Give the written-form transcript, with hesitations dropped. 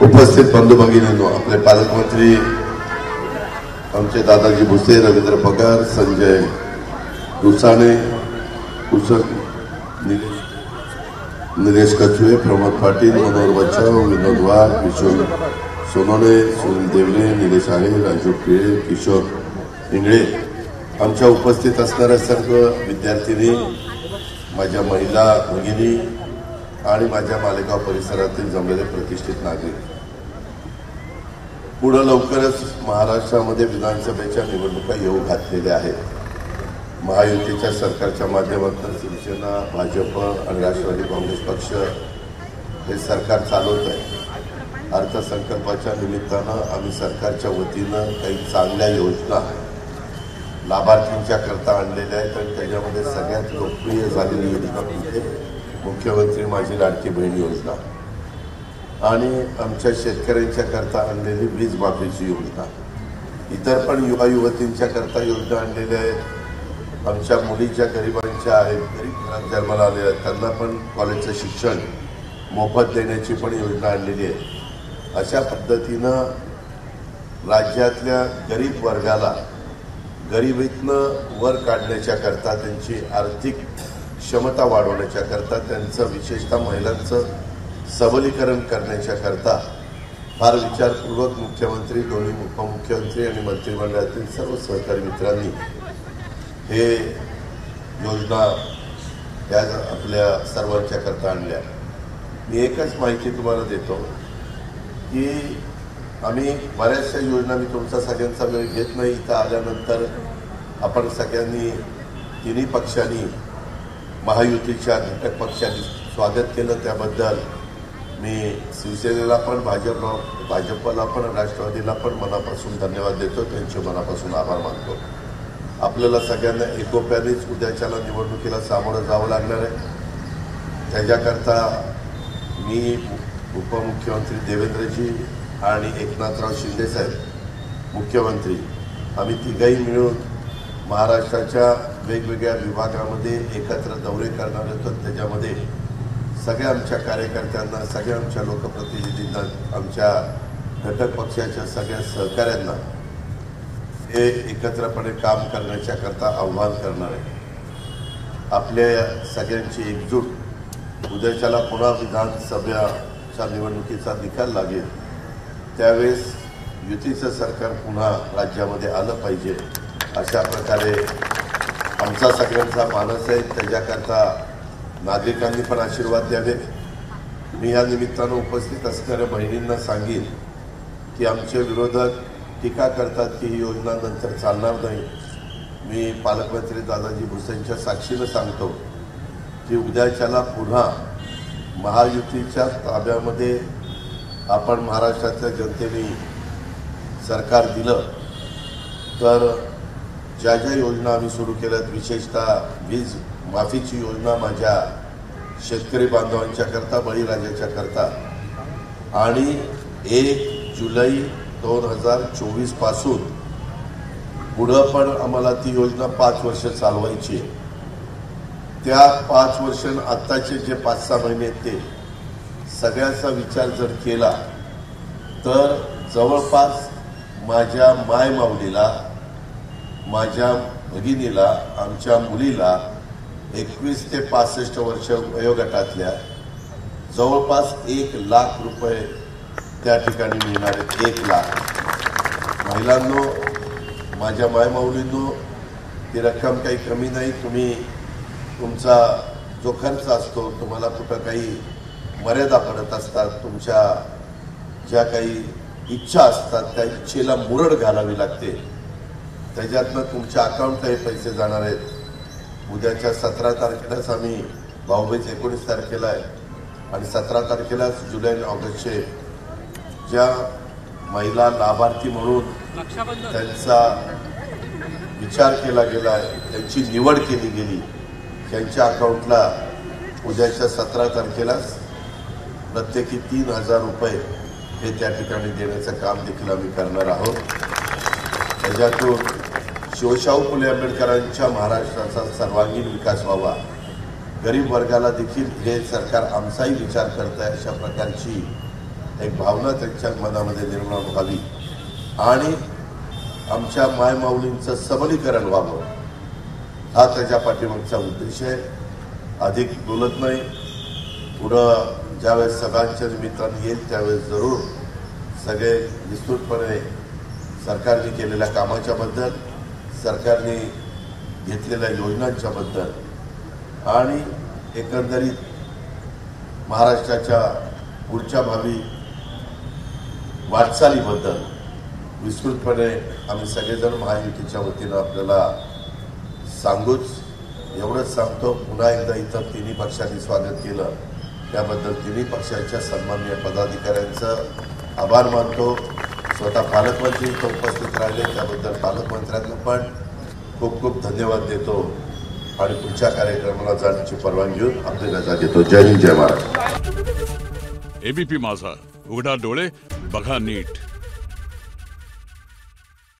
उपस्थित बंधू भगिनींनो, आपले पालकमंत्री आमचे दादाजी भुसे, रवींद्र पगार, संजय दुसाणे, निलेश कचवे, प्रमोद पाटील, मनोहर बच्चाव, विनोद वाघ, किशोर सोनोने, सुनील देवले, निलेश आहे, राजू पिळे, किशोर इंगळे, आमच्या उपस्थित असणाऱ्या सर्व विद्यार्थिनी, माझ्या महिला भगिनी आणि माझ्या मालेगाव परिसरातील जमलेले प्रतिष्ठित नागरिक, पुढे लवकरच महाराष्ट्रामध्ये विधानसभेच्या निवडणुका येऊ घातलेल्या आहेत. महायुतीच्या सरकारच्या माध्यमातून शिवसेना, भाजप आणि राष्ट्रवादी काँग्रेस पक्ष हे सरकार चालवत आहे. अर्थसंकल्पाच्या निमित्तानं आम्ही सरकारच्या वतीनं काही चांगल्या योजना लाभार्थींच्या करता आणलेल्या आहेत आणि त्याच्यामध्ये सगळ्यात लोकप्रिय झालेली योजना म्हणजे मुख्यमंत्री माझी लाडकी बहीण योजना आणि आमच्या शेतकऱ्यांच्या करता आणलेली वीज माफीची योजना. इतर पण युवा युवतींच्या करता योजना आणलेल्या आहेत. आमच्या मुलीच्या गरिबांच्या आहेत, गरीब घरात जन्माला आलेल्या आहेत, त्यांना पण कॉलेजचं शिक्षण मोफत देण्याची पण योजना आणलेली आहे. अशा पद्धतीनं राज्यातल्या गरीब वर्गाला गरिबीतनं वर काढण्याच्या करता, त्यांची आर्थिक क्षमता वाढवण्याच्या करता, त्यांचं विशेषतः महिलांचं सबलीकरण करण्याच्या करता फार विचारपूर्वक मुख्यमंत्री, दोन्ही उपमुख्यमंत्री आणि मंत्रिमंडळातील सर्व सहकारी मित्रांनी हे योजना या आपल्या सर्वांच्या करता आणल्या. मी एकच माहिती तुम्हाला देतो की आम्ही बऱ्याचशा योजना, मी तुमचा सगळ्यांचा वेळ घेत नाही, इथं आल्यानंतर आपण सगळ्यांनी तिन्ही पक्षांनी महायुतीच्या घटक पक्षांनी स्वागत केलं. त्याबद्दल मी शिवसेनेला पण, भाजपला पण, राष्ट्रवादीला पण मनापासून धन्यवाद देतो, त्यांचे मनापासून आभार मानतो. आपल्याला सगळ्यांना एकोप्यानेच उद्याच्याला निवडणुकीला सामोरं जावं लागणार आहे. त्याच्याकरता मी उपमुख्यमंत्री देवेंद्रजी आणि एकनाथराव शिंदेसाहेब मुख्यमंत्री, आम्ही तिघही मिळून महाराष्ट्राच्या वेगवेगळ्या विभागामध्ये एकत्र दौरे करणार होतो. त्याच्यामध्ये सगळ्या आमच्या कार्यकर्त्यांना, सगळ्या आमच्या लोकप्रतिनिधींना, आमच्या घटक पक्षाच्या सगळ्या सहकाऱ्यांना हे एकत्रपणे काम करण्याच्या करता आव्हान करणार आहे. आपल्या सगळ्यांची एकजूट, उद्याच्याला पुन्हा विधानसभेच्या निवडणुकीचा निकाल लागेल त्यावेळेस युतीचं सरकार पुन्हा राज्यामध्ये आलं पाहिजे, अशा प्रकारे आमचा सगळ्यांचा मानस आहे. त्याच्याकरता नागरिकांनी पण आशीर्वाद द्यावे. मी या निमित्तानं उपस्थित असणाऱ्या बहिणींना सांगेन की आमचे विरोधक टीका करतात की ही योजना नंतर चालणार नाही. मी पालकमंत्री दादाजी भुसेंच्या साक्षीनं सांगतो की उद्याच्याला पुन्हा महायुतीच्या ताब्यामध्ये आपण महाराष्ट्रातल्या जनतेने सरकार दिलं तर ज्या ज्या योजना आम्ही सुरू केल्यात, विशेषतः वीज माफीची योजना माझ्या शेतकरी बांधवांच्या करता, बळीराजाच्या करता, आणि 1 जुलै 2024 पासून पुढं पण आम्हाला ती योजना 5 वर्ष चालवायची आहे. त्या 5 वर्ष आत्ताचे जे 5-6 महिने आहेत ते सगळ्याचा विचार जर केला तर जवळपास माझ्या मायमाऊलीला, माझ्या भगिनीला, आमच्या मुलीला 21 ते 65 वर्ष वयोगटातल्या जवळपास 1 लाख रुपये त्या ठिकाणी मिळणार आहेत. 1 लाख महिलांनो, माझ्या मायमाऊलींनो, ती रक्कम काही कमी नाही. तुम्ही तुमचा जो खर्च असतो, तुम्हाला कुठं काही मर्यादा पडत असतात, तुमच्या ज्या काही इच्छा असतात त्या इच्छेला मुरड घालावी लागते, त्याच्यातनं तुमच्या अकाउंटला हे पैसे जाणार आहेत. उद्याच्या 17 तारखेलाच आम्ही भाऊबीज 19 तारखेला आहे आणि 17 तारखेलाच जुलै आणि ऑगस्टचे ज्या महिला लाभार्थी म्हणून त्यांचा विचार केला गेला आहे, त्यांची निवड केली गेली, त्यांच्या अकाउंटला उद्याच्या 17 तारखेलाच प्रत्येकी 3,000 रुपये हे त्या ठिकाणी देण्याचं काम देखील आम्ही करणार आहोत. त्याच्यातून शिवशाहू फुले आंबेडकरांच्या महाराष्ट्राचा सर्वांगीण विकास व्हावा, गरीब वर्गाला देखील हे सरकार आमचाही विचार करत आहे, अशा प्रकारची एक भावना त्यांच्या मनामध्ये निर्माण व्हावी आणि आमच्या मायमाऊलींचं सबलीकरण व्हावं, हा त्याच्या पाठीमागचा उद्देश आहे. अधिक बोलत नाही. पुढं ज्यावेळेस सगळ्यांच्या निमित्ताने येईल त्यावेळेस जरूर सगळे विस्तृतपणे सरकारने केलेल्या कामाच्या बद्दल, सरकारने घेतलेल्या योजनांच्या बद्दल आणि एकंदरीत महाराष्ट्राच्या पुढच्या भावी वाटचालीबद्दल विस्तृतपणे आम्ही सगळेजण महायुतीच्या वतीनं आपल्याला सांगूच. एवढंच सांगतो. पुन्हा एकदा इतर तिन्ही पक्षांनी स्वागत केलं त्याबद्दल तिन्ही पक्षाच्या सन्माननीय पदाधिकाऱ्यांचं आभार मानतो. स्वतः पालकमंत्री इथं उपस्थित राहिले त्याबद्दल पालकमंत्र्यांना पण खूप खूप धन्यवाद देतो आणि पुढच्या कार्यक्रमाला जाण्याची परवानगी घेऊन आपली रजा देतो. जय हिंद, जय महाराष्ट्र. एबीपी माझा, उघडा डोळे बघा नीट.